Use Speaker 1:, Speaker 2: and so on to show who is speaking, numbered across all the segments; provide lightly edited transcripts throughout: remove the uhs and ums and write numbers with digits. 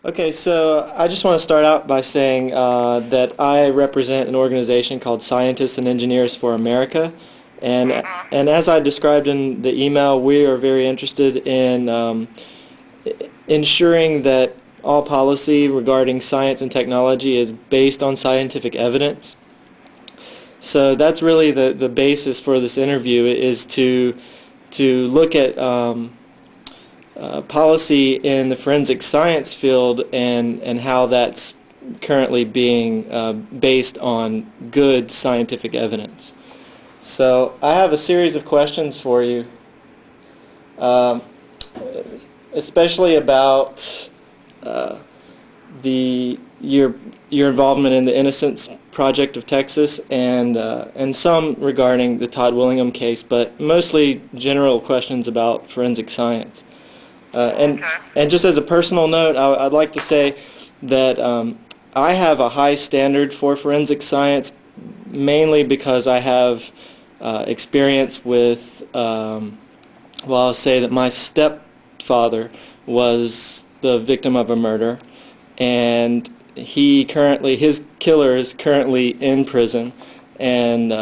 Speaker 1: Okay, so I just want to start out by saying that I represent an organization called Scientists and Engineers for America, and
Speaker 2: Mm-hmm.
Speaker 1: and as I described in the email, we are very interested in ensuring that all policy regarding science and technology is based on scientific evidence. So that's really the basis for this interview is to look at policy in the forensic science field and how that's currently being based on good scientific evidence. So I have a series of questions for you, um, especially about uh, the your involvement in the Innocence Project of Texas and some regarding the Todd Willingham case, but mostly general questions about forensic science. Uh, and
Speaker 2: Okay.
Speaker 1: and just as a personal note, I'd like to say that I have a high standard for forensic science, mainly because I have experience with. Well, I'll say that my stepfather was the victim of a murder, and his killer is currently in prison and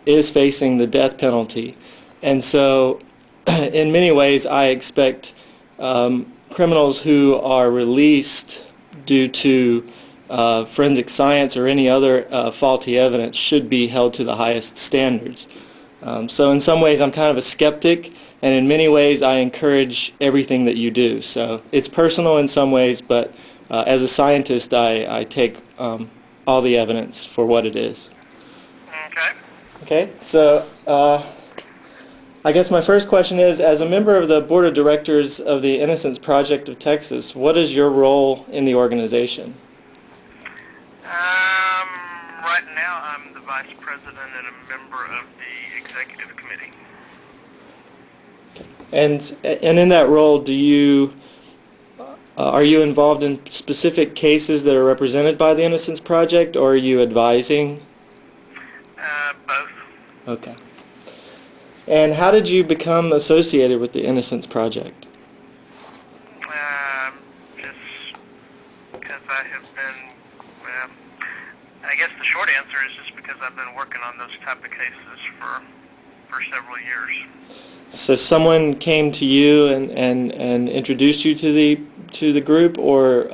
Speaker 1: is facing the death penalty. And so, in many ways, I expect criminals who are released due to forensic science or any other faulty evidence should be held to the highest standards. So in some ways I'm kind of a skeptic, and in many ways I encourage everything that you do. So it's personal in some ways, but as a scientist I take all the evidence for what it is.
Speaker 2: Okay.
Speaker 1: Okay, so I guess my first question is, as a member of the Board of Directors of the Innocence Project of Texas, what is your role in the organization?
Speaker 2: Right now I'm the vice president and a member of the executive committee.
Speaker 1: And in that role, are you involved in specific cases that are represented by the Innocence Project, or are you advising?
Speaker 2: Both.
Speaker 1: Okay. And how did you become associated with the Innocence Project?
Speaker 2: Just because I have been, well, I guess the short answer is just because I've been working on those type of cases for several years.
Speaker 1: So someone came to you and introduced you to the group, or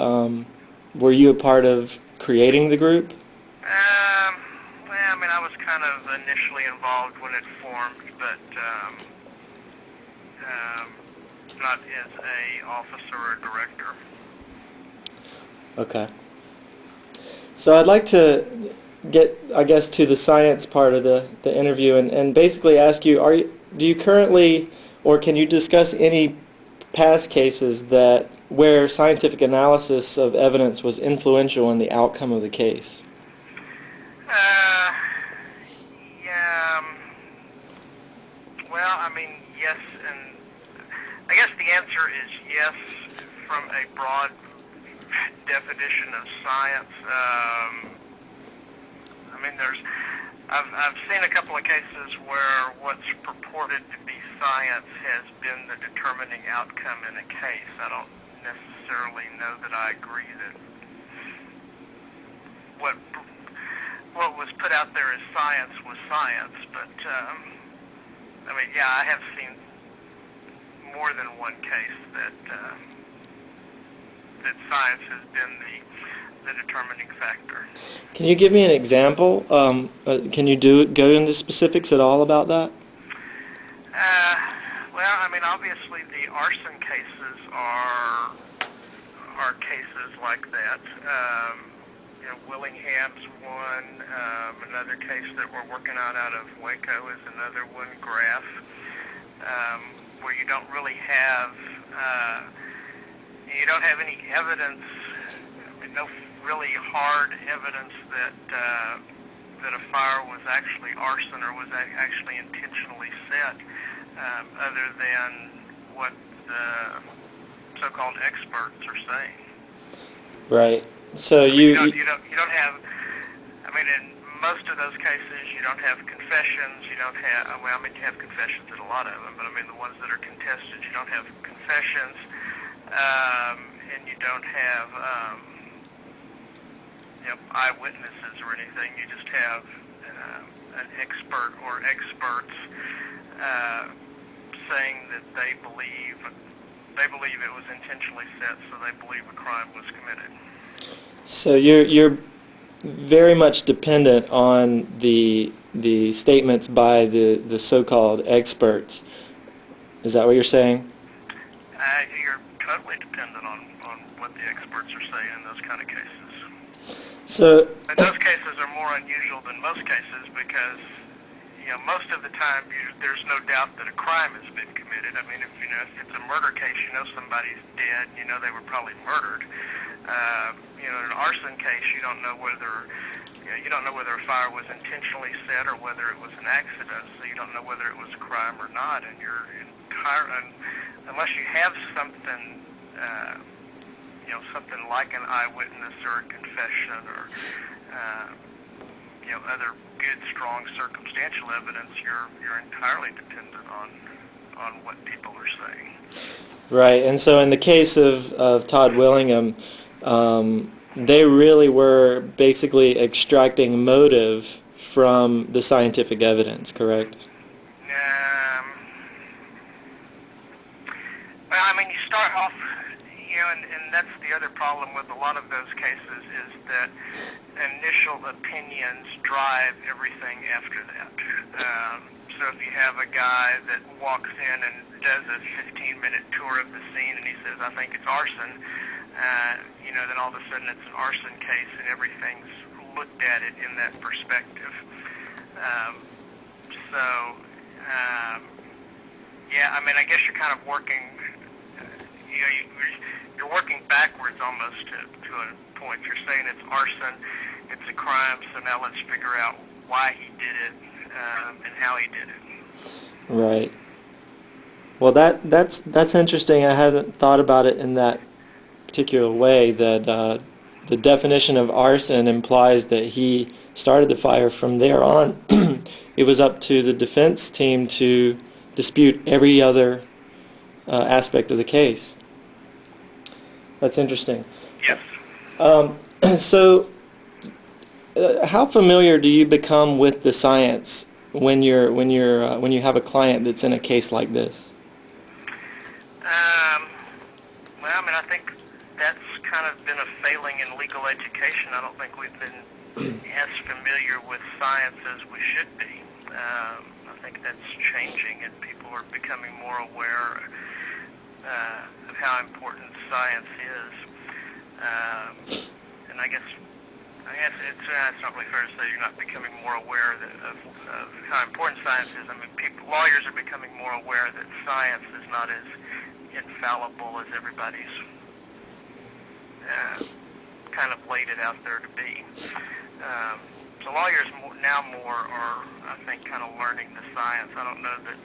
Speaker 1: were you a part of creating the group?
Speaker 2: Well, I mean, I was kind of initially involved when it formed, but um, not as a officer or director.
Speaker 1: Okay. So I'd like to get, I guess, to the science part of the interview and basically ask you, do you currently, or can you discuss any past cases that where scientific analysis of evidence was influential in the outcome of the case?
Speaker 2: Uh, yeah. Well, I mean, yes, and I guess the answer is yes from a broad definition of science. I mean, I've seen a couple of cases where what's purported to be science has been the determining outcome in a case. I don't necessarily know that I agree that what what was put out there as science was science, but I mean, yeah, I have seen more than one case that science has been the determining factor.
Speaker 1: Can you give me an example? Can you go into specifics at all about that?
Speaker 2: Uh, well, I mean, obviously the arson cases are cases like that. You know, Willingham's one. Another case that we're working on out of Waco is another one. Graph, where you don't really have any evidence. I mean, no really hard evidence that a fire was actually arson or was actually intentionally set, other than what the so-called experts are saying.
Speaker 1: Right. So
Speaker 2: I mean,
Speaker 1: you
Speaker 2: you don't have. I mean, in most of those cases, you don't have confessions. You don't have. Well, I mean, you have confessions in a lot of them, but I mean, the ones that are contested, you don't have confessions. and you don't have eyewitnesses or anything. You just have an expert or experts saying that they believe it was intentionally set, so they believe a crime was committed.
Speaker 1: So you're very much dependent on the statements by the so-called experts. Is that what you're saying?
Speaker 2: You're totally dependent on what the experts are saying in those kind of cases.
Speaker 1: So,
Speaker 2: And those cases are more unusual than most cases because, most of the time there's no doubt that a crime has been committed. I mean, if it's a murder case, somebody's dead, they were probably murdered. In an arson case, you don't know whether a fire was intentionally set or whether it was an accident. So you don't know whether it was a crime or not, and unless you have something, something like an eyewitness or a confession or other good, strong circumstantial evidence, you're entirely dependent on what people are saying.
Speaker 1: right, and so in the case of Todd Willingham, they really were basically extracting motive from the scientific evidence, correct?
Speaker 2: Well, I mean, you start off, and that's the other problem with a lot of those cases is that initial opinions drive everything after that. So if you have a guy that walks in and does a 15-minute tour of the scene and he says, I think it's arson, then all of a sudden it's an arson case and everything's looked at it in that perspective. Yeah, I mean, I guess you're kind of working, you're working backwards almost to a point. You're saying it's arson, it's a crime, so now let's figure out why he did it and how he did it.
Speaker 1: Right. Well, that's interesting. I hadn't thought about it in that particular way, that the definition of arson implies that he started the fire. From there on, it was up to the defense team to dispute every other aspect of the case. That's interesting.
Speaker 2: Yes.
Speaker 1: So, how familiar do you become with the science when you have a client that's in a case like this?
Speaker 2: Well, I mean, I think that's kind of been a failing in legal education. I don't think we've been as familiar with science as we should be. I think that's changing, and people are becoming more aware of how important science is. And I guess it's not really fair to say you're not becoming more aware of how important science is. I mean, lawyers are becoming more aware that science is not as infallible as everybody's kind of laid it out there to be. So lawyers now are, I think, kind of learning the science. I don't know that,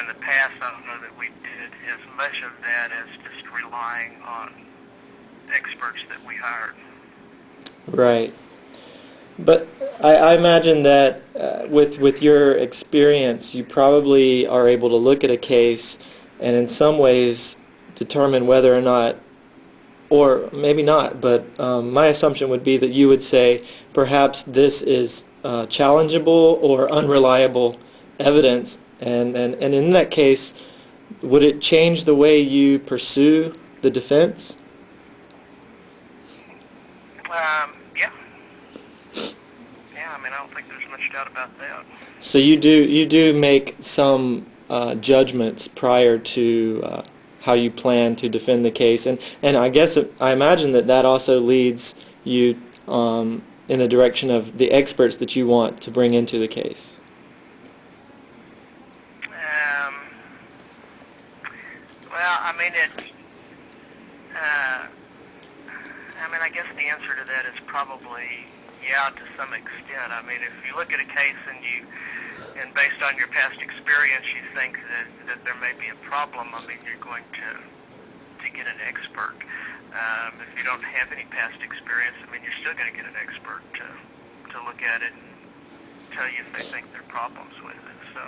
Speaker 2: in the past, I don't know that we did as much of that as just relying on experts that we hired.
Speaker 1: Right. But I imagine that with your experience, you probably are able to look at a case and in some ways determine whether or not, or maybe not, but my assumption would be that you would say perhaps this is challengeable or unreliable evidence, and in that case, would it change the way you pursue the defense?
Speaker 2: Yeah. Yeah, I mean, I don't think there's much doubt about that.
Speaker 1: So you do make some judgments prior to how you plan to defend the case, and I imagine that also leads you in the direction of the experts that you want to bring into the case.
Speaker 2: Well, I mean, I guess the answer to that is probably yeah, to some extent. I mean, if you look at a case and based on your past experience, you think that there may be a problem, I mean, you're going to get an expert. If you don't have any past experience, I mean, you're still going to get an expert to look at it and tell you if they think there are problems with it. So